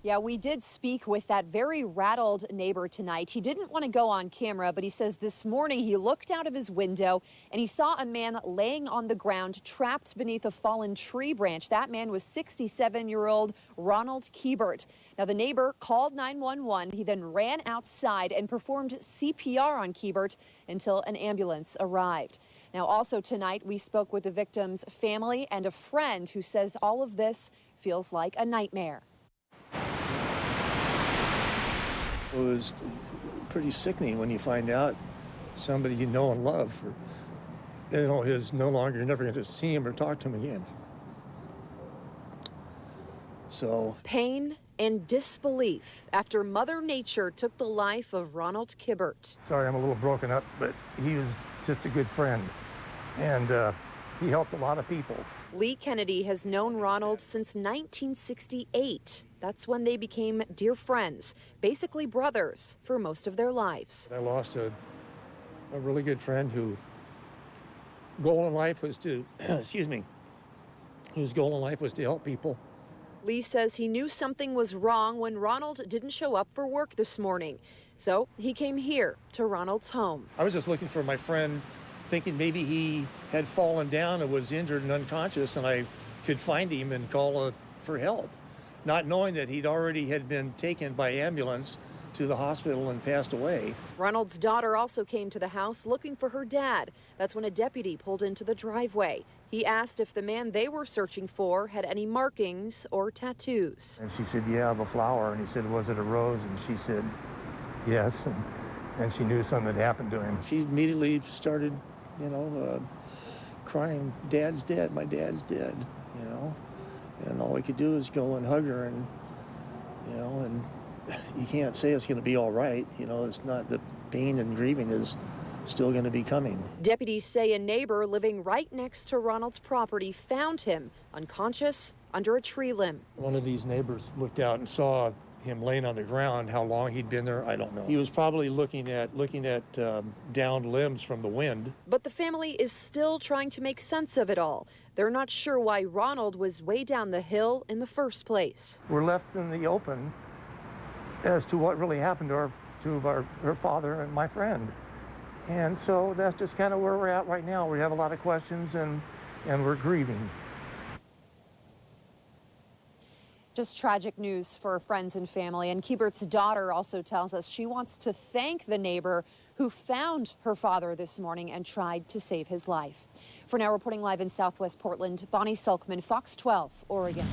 Yeah, we did speak with that very rattled neighbor tonight. He didn't want to go on camera, but he says this morning he looked out of his window and he saw a man laying on the ground, trapped beneath a fallen tree branch. That man was 67-year-old Ronald Kiebert. Now, the neighbor called 911. He then ran outside and performed CPR on Kiebert until an ambulance arrived. Now, also tonight, we spoke with the victim's family and a friend who says all of this feels like a nightmare. It was pretty sickening when you find out somebody you know and love, is no longer, you're never going to see him or talk to him again. So pain and disbelief after Mother Nature took the life of Ronald Kiebert. Sorry, I'm a little broken up, but he was just a good friend, and he helped a lot of people. Lee Kennedy has known Ronald since 1968. That's when they became dear friends, basically brothers, for most of their lives. I lost a really good friend whose goal in life was to, whose goal in life was to help people. Lee says he knew something was wrong when Ronald didn't show up for work this morning. So he came here to Ronald's home. I was just looking for my friend, thinking maybe he had fallen down and was injured and unconscious, and I could find him and call for help, not knowing that he'd already had been taken by ambulance to the hospital and passed away. Ronald's daughter also came to the house looking for her dad. That's when a deputy pulled into the driveway. He asked if the man they were searching for had any markings or tattoos. And she said, yeah, of a flower. And he said, was it a rose? And she said, yes. And she knew something had happened to him. She immediately started, crying, Dad's dead, my dad's dead, And all we could do is go and hug her, and, and you can't say it's going to be all right. It's not, the pain and grieving is still going to be coming. Deputies say a neighbor living right next to Ronald's property found him unconscious under a tree limb. One of these neighbors looked out and saw him laying on the ground. How long he'd been there, I don't know. He was probably looking at downed limbs from the wind. But the family is still trying to make sense of it all. They're not sure why Ronald was way down the hill in the first place. We're left in the open as to what really happened to her father and my friend. And so that's just kind of where we're at right now. We have a lot of questions, and we're grieving. Just tragic news for friends and family. And Kiebert's daughter also tells us she wants to thank the neighbor who found her father this morning and tried to save his life. For now, reporting live in Southwest Portland, Bonnie Selkman, Fox 12, Oregon.